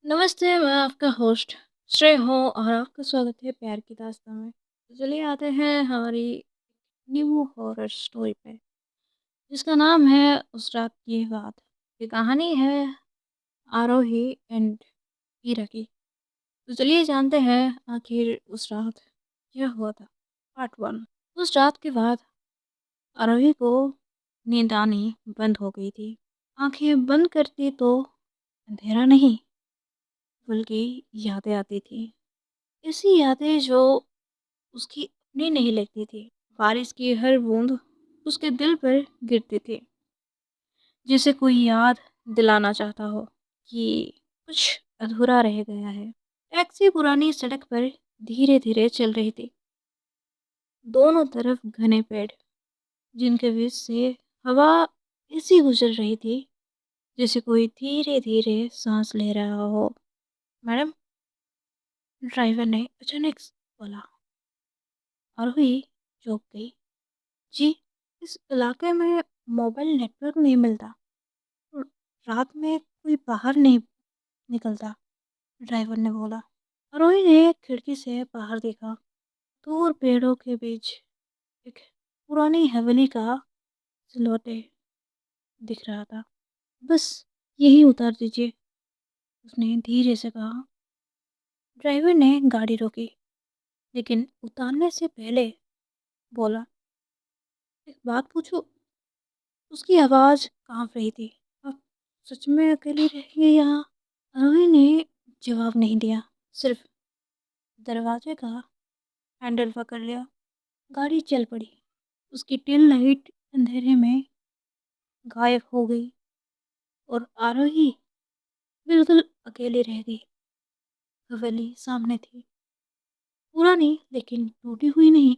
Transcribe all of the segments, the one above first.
नमस्ते, मैं आपका होस्ट श्रेय हूँ और आपका स्वागत है प्यार की दास्तां में। तो चलिए आते हैं हमारी न्यू हॉरर स्टोरी पे, जिसका नाम है उस रात की बात। ये कहानी है आरोही एंड ईरा की। तो चलिए जानते हैं आखिर उस रात क्या हुआ था। Part one. उस रात के बाद आरोही को नींद आनी बंद हो गई थी। आंखें बंद करती तो अंधेरा नहीं बल्कि यादें आती थी। ऐसी यादें जो उसकी अपनी नहीं लगती थी। बारिश की हर बूंद उसके दिल पर गिरती थी, जिसे कोई याद दिलाना चाहता हो कि कुछ अधूरा रह गया है। टैक्सी पुरानी सड़क पर धीरे धीरे चल रही थी। दोनों तरफ घने पेड़, जिनके बीच से हवा ऐसी गुजर रही थी जैसे कोई धीरे धीरे सांस ले रहा हो। मैडम, ड्राइवर ने अचानक बोला। आरोही चौंक गई। जी, इस इलाके में मोबाइल नेटवर्क नहीं मिलता और रात में कोई बाहर नहीं निकलता, ड्राइवर ने बोला। रोही ने खिड़की से बाहर देखा। दूर पेड़ों के बीच एक पुरानी हवेली का सिलौटे दिख रहा था। बस यही उतार दीजिए, उसने धीरे से कहा। ड्राइवर ने गाड़ी रोकी, लेकिन उतारने से पहले बोला, एक बात पूछो। उसकी आवाज़ काँप रही थी। आप सच में अकेली रह गई यहाँ? रोही ने जवाब नहीं दिया, सिर्फ दरवाजे का हैंडल पकड़ लिया। गाड़ी चल पड़ी। उसकी टेल लाइट अंधेरे में गायब हो गई और आरोही बिल्कुल अकेली रह गई। हवेली सामने थी, पुरानी लेकिन टूटी हुई नहीं,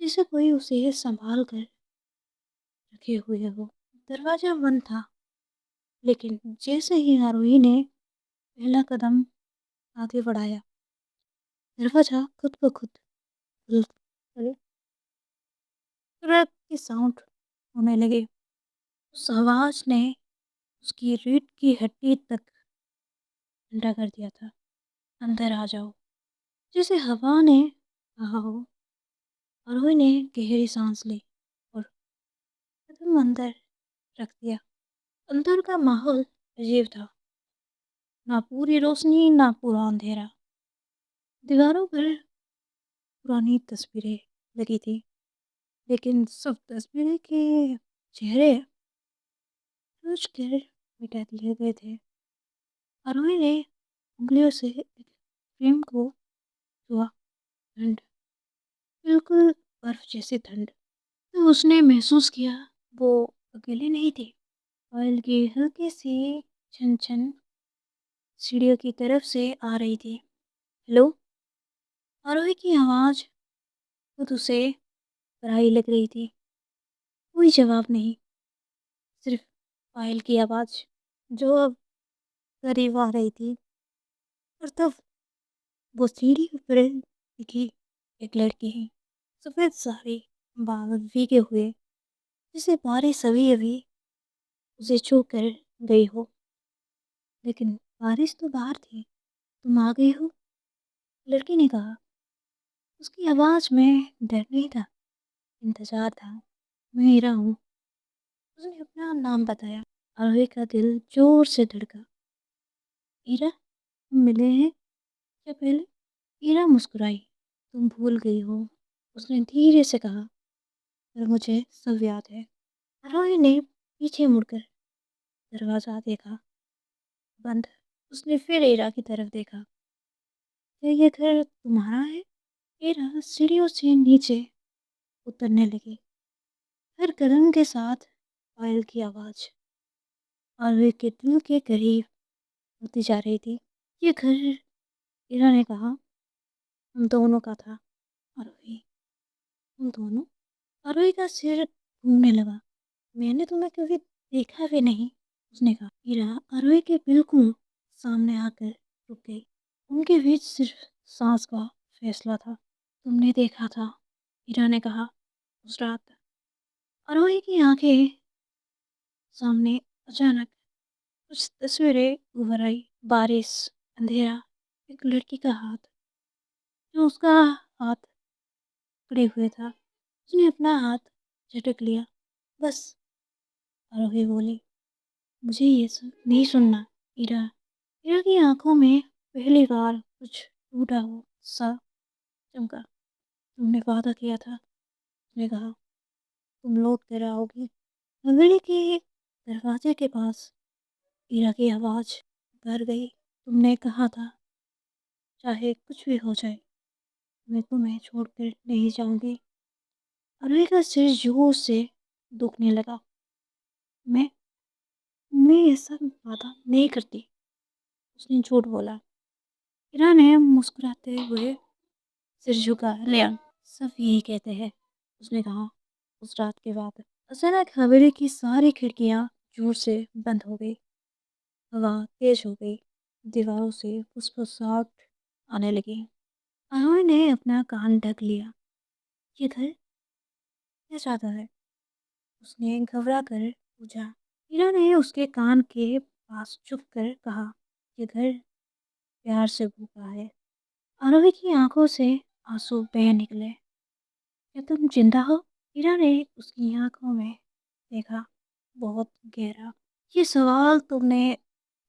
जैसे कोई उसे संभाल कर रखे हुए हो। दरवाजा बंद था, लेकिन जैसे ही आरोही ने पहला कदम आगे बढ़ाया, दरवाजा खुद ब खुद खुल खुल- क्रैक की साउंड होने लगे। उस आवाज ने उसकी रीढ़ की हड्डी तक ठंडा कर दिया था। अंदर आ जाओ, जैसे हवा ने कहा हो। आरोही ने गहरी सांस ली और कदम अंदर रख दिया। अंदर का माहौल अजीब था। ना पूरी रोशनी, ना पूरा अंधेरा। दीवारों पर पुरानी तस्वीरें लगी थी, लेकिन सब तस्वीरें के चेहरे सोच कर मिटा दिए गए थे। आरोही ने उंगलियों से एक फ्रेम को छुआ। ठंड, बिल्कुल बर्फ जैसी ठंड। तो उसने महसूस किया वो अकेली नहीं थी। ऑयल की हल्की सी छन छन सीढ़ियों की तरफ से आ रही थी। हेलो। आरोही की आवाज़ खुद उसे पराई लग रही थी। कोई जवाब नहीं, सिर्फ पायल की आवाज़ जो अब करीब आ रही थी। और तब वो सीढ़ी पर दिखी, एक लड़की, सफ़ेद साड़ी, बाल भीगे हुए, जैसे बारिश अभी अभी उसे छू कर गई हो। लेकिन बारिश तो बाहर थी, तुम आ गई हो, लड़की ने कहा। उसकी आवाज़ में डर नहीं था, इंतज़ार था। मैं हीरा हूँ, उसने अपना नाम बताया। आरोही का दिल जोर से धड़का। हीरा, हम मिले हैं क्या पहले? हीरा मुस्कुराई। तुम भूल गई हो, उसने धीरे से कहा, पर मुझे सब याद है। आरोही ने पीछे मुड़कर दरवाज़ा देखा, बंद। उसने फिर हीरा की तरफ देखा। क्या ये घर तुम्हारा है? हीरा सीढ़ियों से नीचे उतरने लगी, हर कदम के साथ पायल की आवाज़ आरोही के दिल के करीब होती जा रही थी। ये घर, हीरा ने कहा, हम दोनों का था। आरोही, हम दोनों? आरोही का सिर घूमने लगा। मैंने तुम्हें कभी देखा भी नहीं, उसने कहा। हीरा आरोही के बिल्कुल सामने आकर रुक गई। उनके बीच सिर्फ सांस का फैसला था। तुमने देखा था, हीरा ने कहा, उस रात। आरोही की आंखें सामने अचानक कुछ तस्वीरें उभर आई। बारिश, अंधेरा, एक लड़की का हाथ, जो उसका हाथ पकड़े हुए था। उसने अपना हाथ झटक लिया। बस, आरोही बोली, मुझे ये सब नहीं सुनना। इरा इरा की आंखों में पहली बार कुछ टूटा हुआ सा चमका। तुमने वादा किया था, उसने कहा, तुम लौट कर आओगी। हवेली के दरवाजे के पास इरा की आवाज घर गई। तुमने कहा था, चाहे कुछ भी हो जाए, मैं तुम्हें छोड़कर नहीं जाऊंगी। अरवी का सिर जोर से दुखने लगा। मैं मैं ऐसा वादा नहीं करती, उसने झूठ बोला। इरा ने मुस्कुराते हुए सिर झुका लिया। सब यही कहते हैं, उसने कहा। उस रात के बाद अचानक हवेली की सारी खिड़कियां जोर से बंद हो गई। हवा तेज हो गई। दीवारों से फुसफुसाहट आने लगी। आरोही ने अपना कान ढक लिया। ये घर क्या चाहता है? उसने घबरा कर पूछा। हीरा ने उसके कान के पास चुप कर कहा, ये घर प्यार से भूखा है। आरोही की आंखों से आंसू बह निकले। क्या तुम जिंदा हो? हीरा ने उसकी आंखों में देखा, बहुत गहरा। ये सवाल तुमने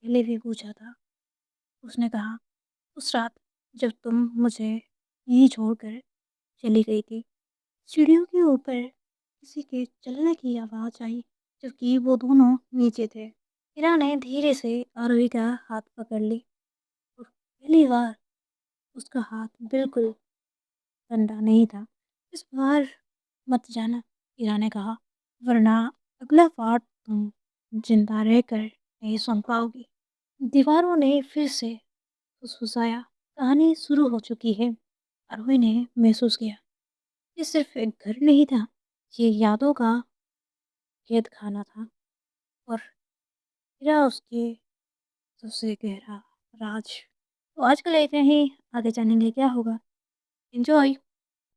पहले भी पूछा था, उसने कहा। उस रात जब तुम मुझे यहीं छोड़कर चली गई थी, सीढ़ियों के ऊपर किसी के चलने की आवाज़ आई, जबकि वो दोनों नीचे थे। हीरा ने धीरे से आरोही का हाथ पकड़ ली और पहली बार उसका हाथ बिल्कुल ठंडा नहीं था। इस बार मत जाना, हीरा ने कहा, वरना अगला पार्ट तुम जिंदा रहकर नहीं सुन पाओगी। दीवारों ने फिर से फुसफुसाया। कहानी शुरू हो चुकी है। आरोही ने महसूस किया, ये सिर्फ एक घर नहीं था, ये यादों का कैद खाना था। और हीरा उसके सबसे गहरा राज। तो आज के लिए इतना ही, आगे जानेंगे क्या होगा। एंजॉय।